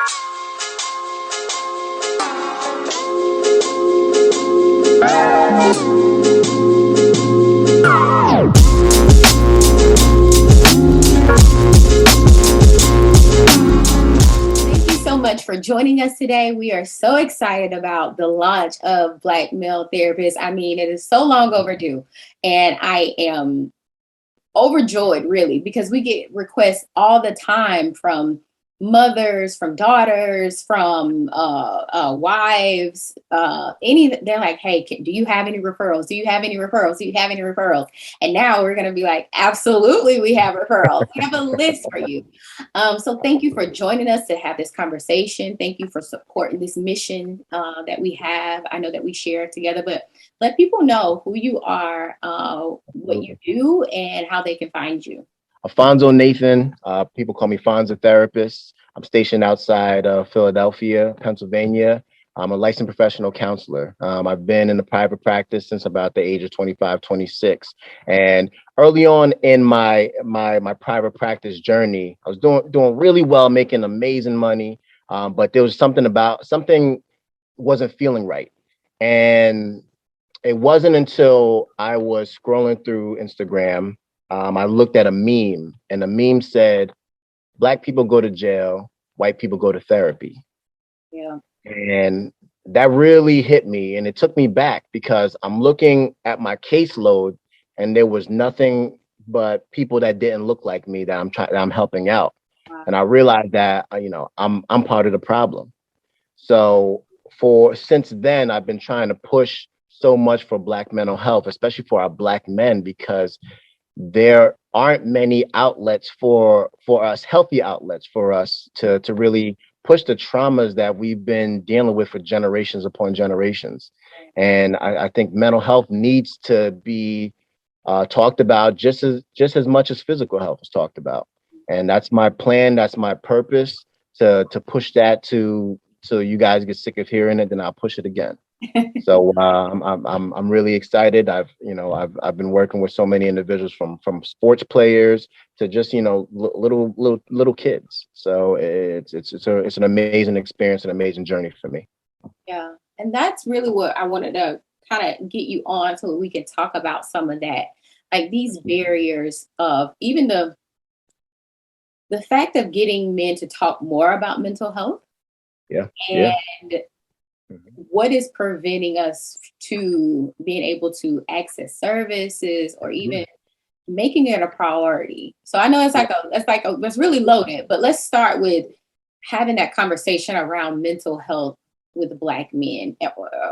Thank you so much for joining us today. We are so excited about the launch of Black Male Therapists. I mean, it is so long overdue, and I am overjoyed really because we get requests all the time from mothers, from daughters, from wives, they're like, hey, do you have any referrals? Do you have any referrals? Do you have any referrals? And now we're going to be like, absolutely, we have referrals. We have a list for you. So thank you for joining us to have this conversation. Thank you for supporting this mission that we have. I know that we share together, but let people know who you are, what you do, and how they can find you. Alphonso Nathan. People call me Fonza Therapist. I'm stationed outside of Philadelphia, Pennsylvania. I'm a licensed professional counselor. I've been in the private practice since about the age of 25, 26. And early on in my private practice journey, I was doing really well, making amazing money. But there was something wasn't feeling right. And it wasn't until I was scrolling through Instagram, I looked at a meme, and the meme said, Black people go to jail, white people go to therapy. Yeah. And that really hit me, and it took me back because I'm looking at my caseload, and there was nothing but people that didn't look like me that I'm helping out. Wow. And I realized that I'm part of the problem. So since then, I've been trying to push so much for Black mental health, especially for our Black men, because there aren't many outlets for us, healthy outlets for us to really push the traumas that we've been dealing with for generations upon generations. And I think mental health needs to be talked about just as much as physical health is talked about. And that's my plan. That's my purpose to push that so you guys get sick of hearing it, then I'll push it again. So I'm really excited. I've been working with so many individuals from sports players to just little kids. So it's an amazing experience, an amazing journey for me. Yeah, and that's really what I wanted to kind of get you on so we can talk about some of that, like these barriers of even the fact of getting men to talk more about mental health. Yeah. And what is preventing us to being able to access services or even making it a priority? So I know it's really loaded, but let's start with having that conversation around mental health with Black men,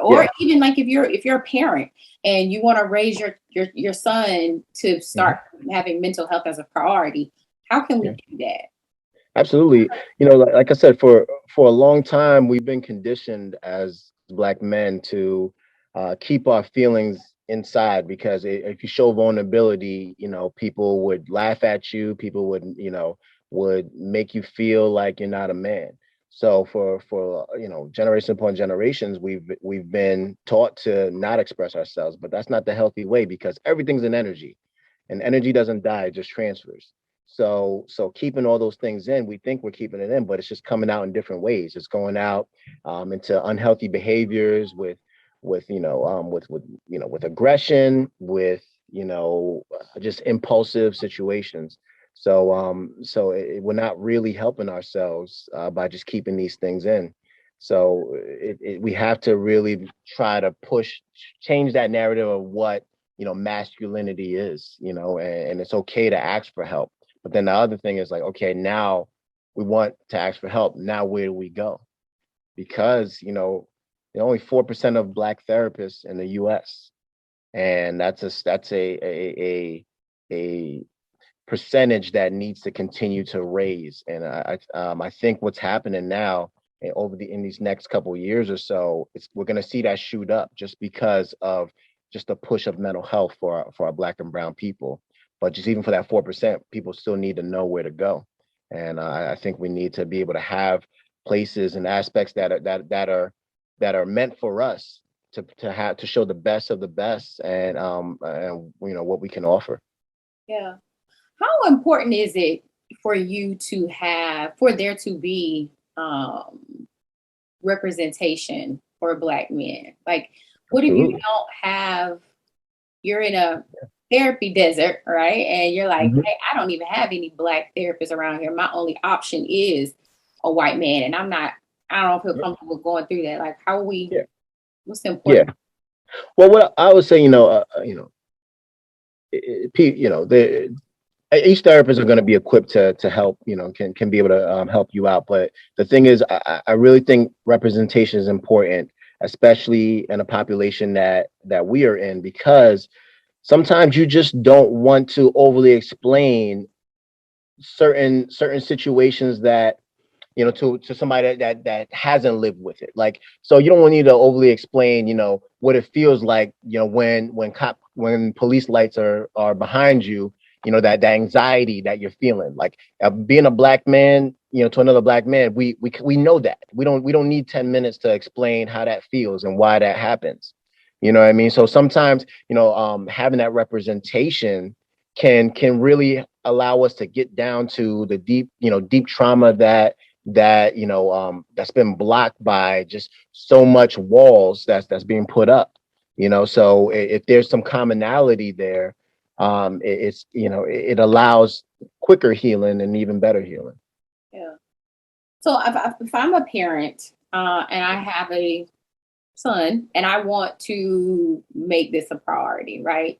or even like if you're a parent and you want to raise your son to start having mental health as a priority, how can we do that? Absolutely. Like I said, for a long time, we've been conditioned as Black men to keep our feelings inside, because if you show vulnerability, people would laugh at you. People would make you feel like you're not a man. So for generation upon generations, we've been taught to not express ourselves, but that's not the healthy way, because everything's an energy, and energy doesn't die, it just transfers. So keeping all those things in, we think we're keeping it in, but it's just coming out in different ways. It's going out into unhealthy behaviors with aggression, with just impulsive situations. We're not really helping ourselves by just keeping these things in. So we have to really try to change that narrative of what masculinity is, and it's okay to ask for help. But then the other thing is like, okay, now we want to ask for help. Now where do we go? Because there are only 4% of Black therapists in the U.S., and that's a percentage that needs to continue to raise. And I think what's happening now in these next couple of years or so, we're going to see that shoot up just because of just the push of mental health for our Black and brown people. But just even for that 4%, people still need to know where to go. And I think we need to be able to have places and aspects that are meant for us to show the best of the best, and what we can offer. Yeah. How important is it for there to be um, representation for Black men? Like, what if you Absolutely. don't have, you're in a therapy desert, right? And you're like, Mhm. hey, I don't even have any Black therapists around here. My only option is a white man. And I don't feel Yeah. comfortable going through that. Like, how are we, Yeah. what's the Yeah. important? Well, what I would say, the each therapist are going to be equipped to help, can be able to help you out. But the thing is, I really think representation is important, especially in a population that we are in, because sometimes you just don't want to overly explain certain situations that, to somebody that hasn't lived with it. Like, so you don't want you to overly explain, what it feels like, when police lights are behind you, that anxiety that you're feeling. Like, being a Black man, to another Black man, we know that. We don't need 10 minutes to explain how that feels and why that happens. You know what I mean? So sometimes, having that representation can really allow us to get down to the deep trauma that's been blocked by just so much walls that's being put up. So if there's some commonality there, it allows quicker healing and even better healing. Yeah. So if I'm a parent and I have a son and I want to make this a priority, right?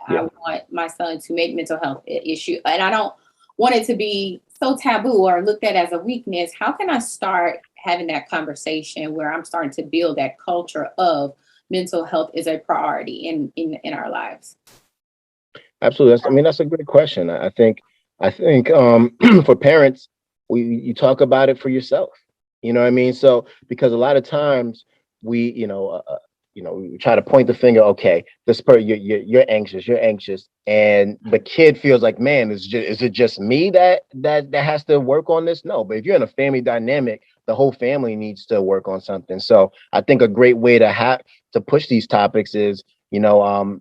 I Yeah. want my son to make mental health an issue and I don't want it to be so taboo or looked at as a weakness. How can I start having that conversation where I'm starting to build that culture of mental health is a priority in our lives? Absolutely. That's a great question. I think for parents, you talk about it for yourself. You know what I mean? So because a lot of times we, we try to point the finger. Okay, you're anxious. You're anxious, and the kid feels like, man, is it just me that has to work on this? No, but if you're in a family dynamic, the whole family needs to work on something. So I think a great way to push these topics is,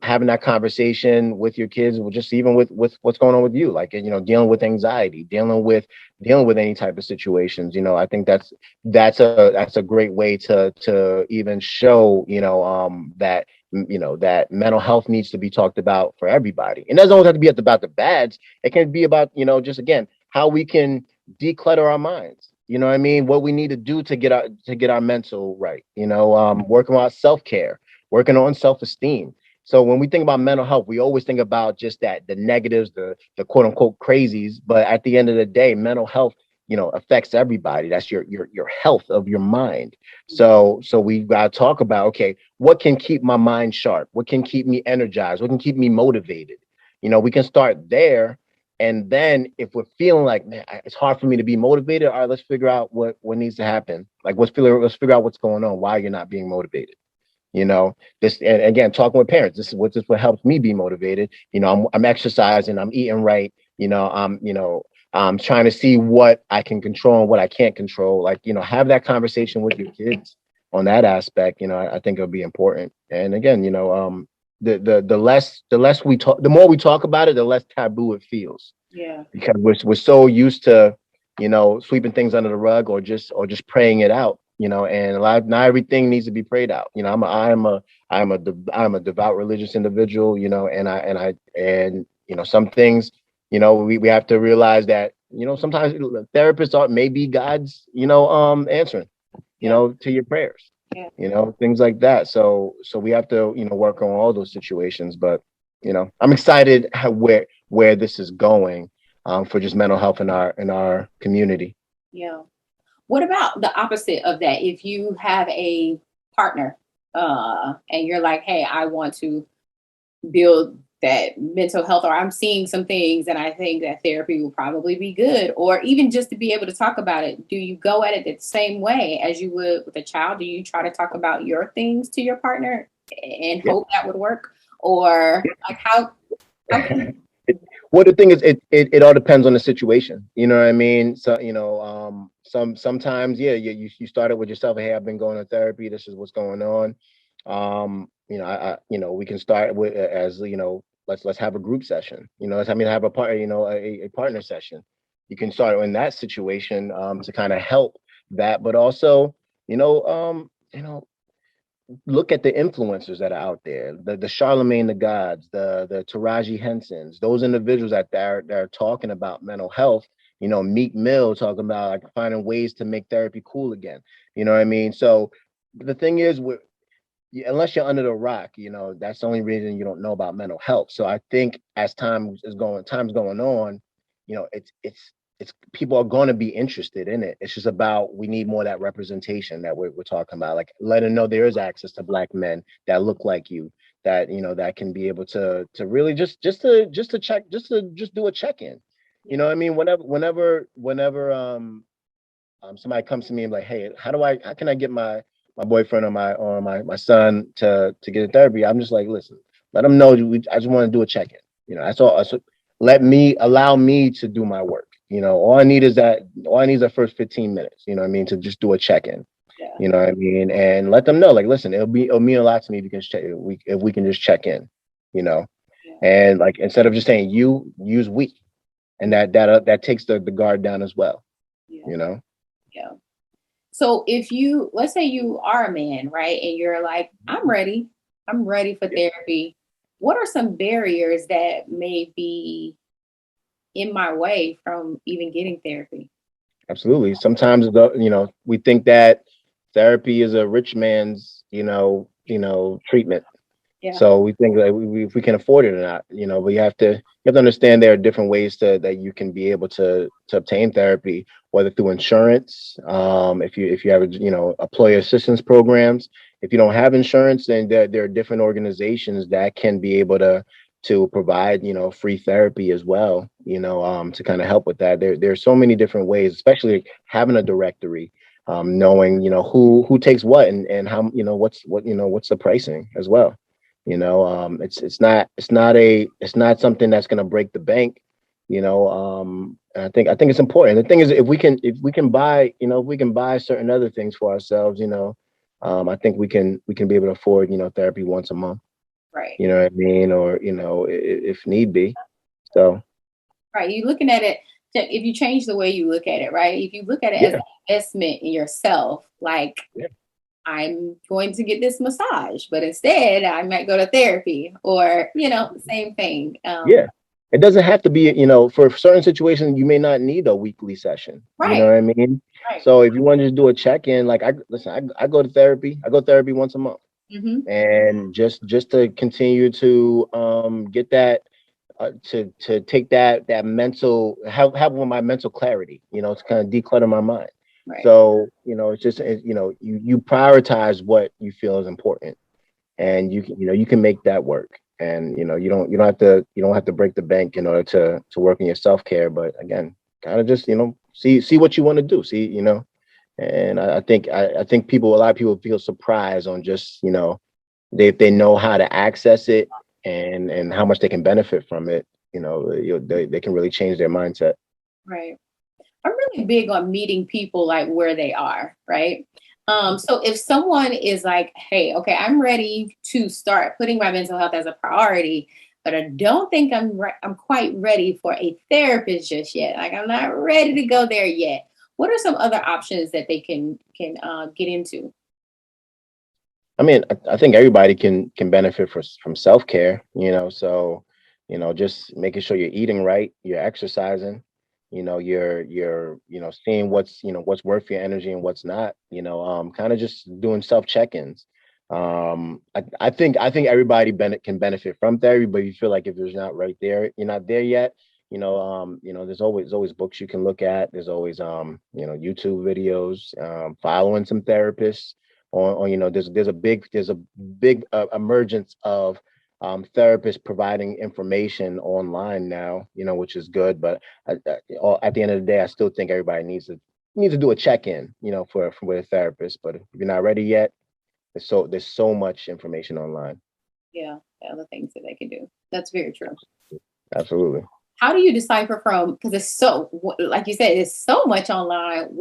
having that conversation with your kids, or just even with what's going on with you, like, dealing with anxiety, dealing with any type of situations. I think that's a great way to even show, that mental health needs to be talked about for everybody. And it doesn't always have to be about the bads. It can be about, just again, how we can declutter our minds. You know what I mean? What we need to do to get our mental right. Working on self-care, working on self-esteem. So when we think about mental health, we always think about just the negatives, the quote unquote crazies. But at the end of the day, mental health, affects everybody. That's your health of your mind. So we got to talk about, okay, what can keep my mind sharp? What can keep me energized? What can keep me motivated? We can start there. And then if we're feeling like, man, it's hard for me to be motivated, all right, let's figure out what needs to happen. Like, let's figure out what's going on, why you're not being motivated. This, and again, talking with parents, this is what helps me be motivated. I'm exercising, I'm eating right. I'm trying to see what I can control and what I can't control. Like, have that conversation with your kids on that aspect. I think it'll be important. And again, the less we talk, the more we talk about it, the less taboo it feels, Yeah. because we're so used to, sweeping things under the rug, or just praying it out. And a lot, not everything needs to be prayed out. I'm a devout religious individual. And some things, we have to realize that, sometimes therapists are maybe God's, answering, Yeah. to your prayers, Yeah. things like that. So we have to, work on all those situations. But, I'm excited where this is going, for just mental health in our community. Yeah. What about the opposite of that? If you have a partner and you're like, hey, I want to build that mental health, or I'm seeing some things and I think that therapy will probably be good, or even just to be able to talk about it. Do you go at it the same way as you would with a child? Do you try to talk about your things to your partner and Yeah. hope that would work? Or like how can Well, the thing is, it all depends on the situation. You know what I mean? So, sometimes, yeah, you start it with yourself. Hey, I've been going to therapy. This is what's going on. We can start with, as let's have a group session. Have a partner session. You can start in that situation, to kind of help. that, but also, you know, look at the influencers that are out there, the Charlemagne the Gods, the Taraji Hensons, those individuals that are talking about mental health. You know, Meek Mill talking about like finding ways to make therapy cool again. You know what I mean? So the thing is, unless you're under the rock, you know, that's the only reason you don't know about mental health. So I think as time's going on, you know, it's people are going to be interested in it. It's just about we need more of that representation that we're talking about, like letting know there is access to Black men that look like you, that you know that can be able to really just do a check in. You Yeah. know what I mean? Whenever somebody comes to me and like, hey, how can I get my boyfriend or my son to get a therapy? I'm just like, listen, let them know I just want to do a check in. You know, that's all. So allow me to do my work. You know, all I need is that first 15 minutes. You know what I mean? To just do a check in. Yeah. You know what I mean? And let them know, like, listen, it'll mean a lot to me if you can if we can just check in. You know, Yeah. and like instead of just saying you, use we, and that takes the guard down as well. Yeah. You know. Yeah. So if let's say you are a man, right? And you're like, I'm ready for therapy. What are some barriers that may be in my way from even getting therapy? Absolutely. Sometimes you know, we think that therapy is a rich man's, treatment. Yeah. So we think that if we can afford it or not, you know, but you have to understand there are different ways that you can be able to obtain therapy, whether through insurance, if you have employer assistance programs. If you don't have insurance, then there are different organizations that can be able to provide free therapy as well, to kind of help with that. There's so many different ways, especially having a directory, knowing who takes what and how what's the pricing as well. It's not something that's going to break the bank. And I think it's important. The thing is, if we can buy certain other things for ourselves, I think we can be able to afford therapy once a month. Right. You know what I mean? Or if need be. So Right. You're looking at it, if you change the way you look at it, right? If you look at it as yeah, an investment in yourself, like yeah, I'm going to get this massage, but instead I might go to therapy or, same thing. yeah. It doesn't have to be, for certain situations, you may not need a weekly session. You know Right. what I mean? Right. So if you want to just do a check-in, like I go to therapy. I go to therapy once a month, Hmm. and just to continue to get that to take that mental have my mental clarity, to kind of declutter my mind. Right. So it's just you prioritize what you feel is important, and you can make that work. And you don't have to break the bank in order to work on your self-care. But again, kind of just see what you want to do. See, and I think a lot of people feel surprised on just if they know how to access it and how much they can benefit from it. They can really change their mindset. Right. I'm really big on meeting people like where they are, right? So if someone is like, hey, okay, I'm ready to start putting my mental health as a priority, but I don't think I'm quite ready for a therapist just yet. Like I'm not ready to go there yet. What are some other options that they can get into? I mean, I think everybody can benefit from self-care, so just making sure you're eating right, you're exercising, you're seeing what's worth your energy and what's not, kind of just doing self check-ins. I think everybody can benefit from therapy, but you feel like if you're not right there, you're not there yet. There's always books you can look at. There's always YouTube videos, following some therapists on there's a big emergence of therapists providing information online now, which is good. But at the end of the day, I still think everybody needs to do a check-in, for with a therapist. But if you're not ready yet, there's so much information online. Yeah, the other things that they can do. That's very true. Absolutely. How do you decipher from, because it's so, like you said, it's so much online.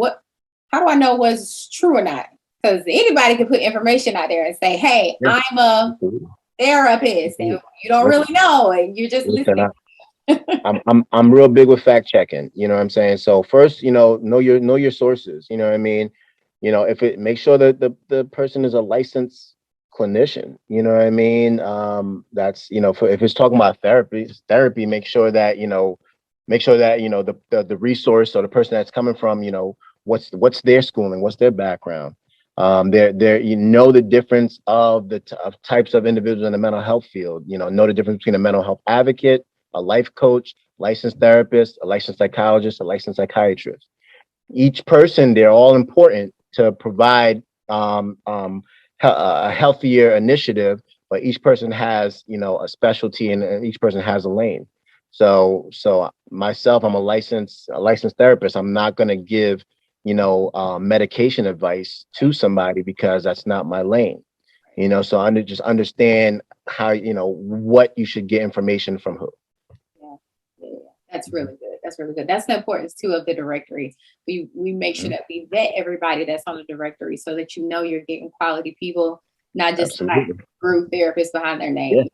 How do I know what's true or not? Because anybody can put information out there and say, hey, Yeah, I'm a absolutely. therapist, and you don't Listen, really know, and you're just listen, listening. I'm real big with fact checking. You know what I'm saying? So first, know your sources. You know what I mean? If it make sure that the person is a licensed clinician. You know what I mean? That's for if it's talking about therapy, make sure that the resource or the person that's coming from, what's their schooling, what's their background. There the difference of of types of individuals in the mental health field. Know the difference between a mental health advocate, a life coach, licensed therapist, a licensed psychologist, a licensed psychiatrist. Each person, they're all important to provide a healthier initiative, but each person has, a specialty, and each person has a lane. So myself, I'm a licensed therapist. I'm not going to give, medication advice to somebody because that's not my lane. So I just understand how, what you should get information from who. Yeah, yeah, yeah. That's really good. That's really good. That's the importance too of the directory. We make sure Mhm. that we vet everybody that's on the directory so that you're getting quality people, not just like Absolutely. group therapists behind their Yeah. name.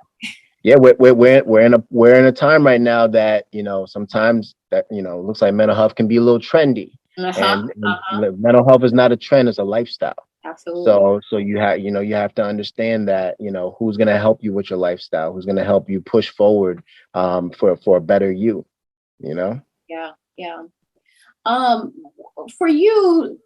Yeah, we're in a time right now that sometimes that looks like mental health can be a little trendy, Uh huh. and Uh huh. mental health is not a trend; it's a lifestyle. Absolutely. So you have to understand that who's going to help you with your lifestyle, who's going to help you push forward for a better you. You know. Yeah. Yeah. Um, for you,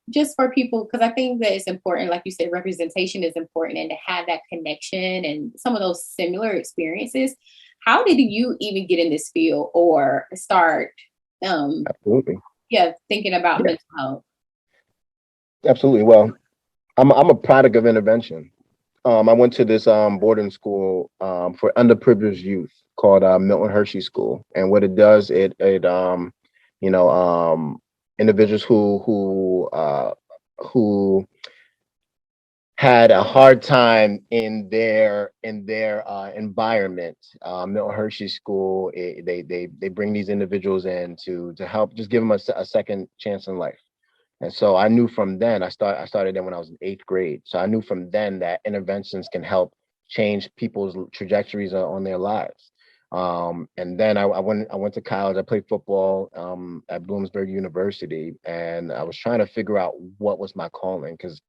just for people, because I think that it's important, like you said, representation is important, and to have that connection and some of those similar experiences. How did you even get in this field or start? Um, Absolutely. yeah, thinking about Yeah. mental health. Absolutely. Well, I'm a product of intervention. I went to this boarding school for underprivileged youth called Milton Hershey School, and what it does, you know, individuals who had a hard time in their environment. Milton Hershey School, they bring these individuals in to help, just give them a second chance in life. And so I knew from then, I started then when I was in eighth grade. So I knew from then that interventions can help change people's trajectories on their lives. And then I went to college. I played football at Bloomsburg University, and I was trying to figure out what was my calling, because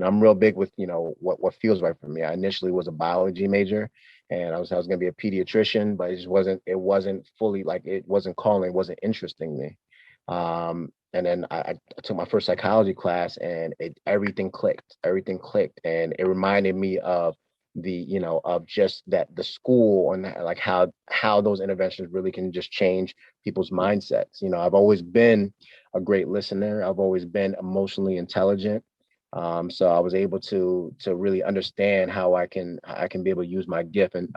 I'm real big with what feels right for me. I initially was a biology major, and I was going to be a pediatrician, but it wasn't fully, like, it wasn't calling, it wasn't interesting me. And then I took my first psychology class, and everything clicked, and it reminded me of just that the school, and like how those interventions really can just change people's mindsets. I've always been a great listener. I've always been emotionally intelligent. So I was able to really understand how I can be able to use my gift. And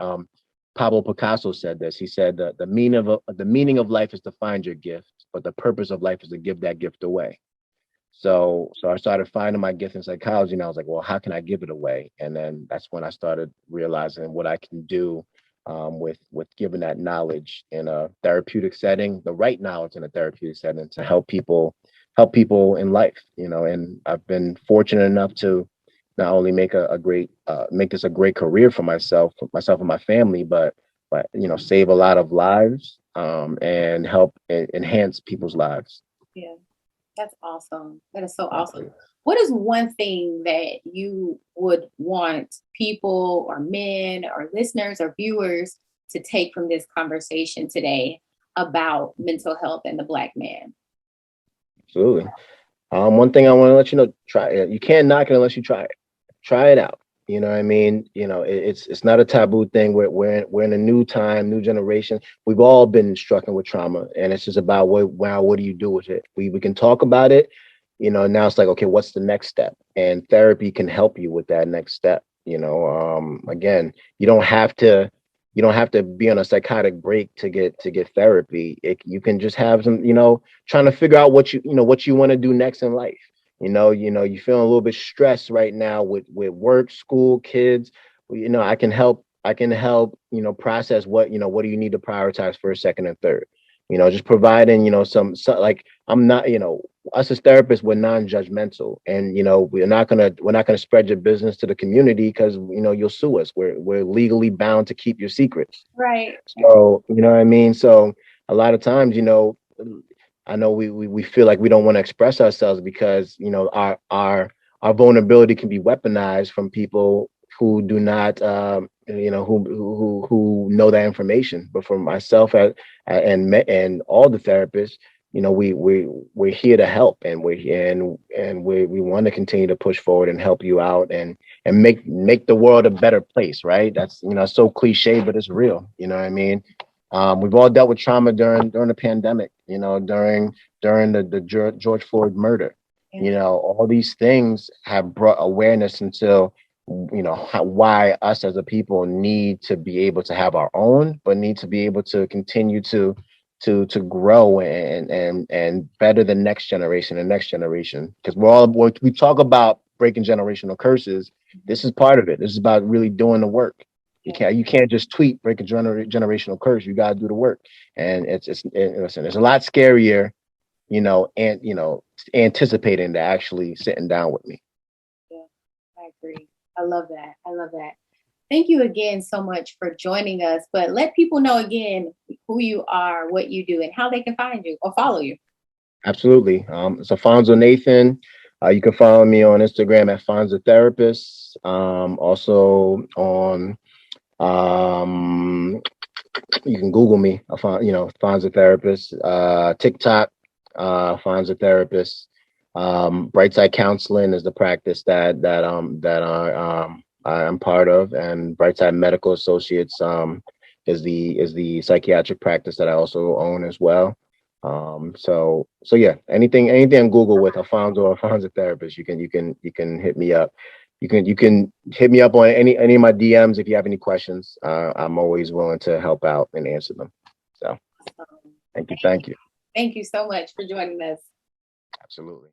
Pablo Picasso said this. He said that the meaning of life is to find your gift, but the purpose of life is to give that gift away. So I started finding my gift in psychology, and I was like, well, how can I give it away? And then that's when I started realizing what I can do with giving that knowledge in a therapeutic setting, the right knowledge in a therapeutic setting, to help people in life. And I've been fortunate enough to not only make this a great career for myself and my family, but save a lot of lives, and help enhance people's lives. Yeah, that's awesome. That is so awesome. What is one thing that you would want people or men or listeners or viewers to take from this conversation today about mental health and the Black man? Absolutely. One thing I want to let you know: try it. You can't knock it unless you try it. Try it out. You know what I mean? It's not a taboo thing. We're in a new time, new generation. We've all been struck with trauma, and it's just about what do you do with it? We can talk about it. Now it's like, okay, what's the next step? And therapy can help you with that next step. Again, you don't have to be on a psychotic break to get therapy. You can just have some, trying to figure out what you want to do next in life. You feeling a little bit stressed right now with work, school, kids. Well, I can help process what do you need to prioritize first, second, and third. Just providing, like, I'm not, us as therapists, we're non-judgmental, and we're not gonna spread your business to the community because you'll sue us. We're legally bound to keep your secrets. Right. So you know what I mean. So a lot of times, I know we feel like we don't want to express ourselves because our vulnerability can be weaponized from people who do not who know that information. But for myself and all the therapists, we're here to help, and we want to continue to push forward and help you out and make the world a better place, right? That's so cliche, but it's real. You know what I mean? We've all dealt with trauma during the pandemic, during the George Floyd murder. All these things have brought awareness into why us as a people need to be able to have our own, but need to be able to continue to grow and better the next generation and next generation. Because we talk about breaking generational curses. This is part of it. This is about really doing the work. You can't just tweet break a generational curse. You got to do the work, and listen. It's a lot scarier, and anticipating to actually sitting down with me. Yeah, I agree. I love that. I love that. Thank you again so much for joining us. But let people know again who you are, what you do, and how they can find you or follow you. Absolutely. It's Alphonso Nathan. You can follow me on Instagram at Fonza Therapist. Also on you can Google me. I find Fonza Therapist. TikTok, Fonza Therapist. Brightside Counseling is the practice I am part of, and Brightside Medical Associates is the psychiatric practice that I also own as well. So yeah, anything on Google with Alfonso or Alfonso Therapist, you can hit me up. You can hit me up on any of my DMs if you have any questions. I'm always willing to help out and answer them. So thank you. Thank you so much for joining us. Absolutely.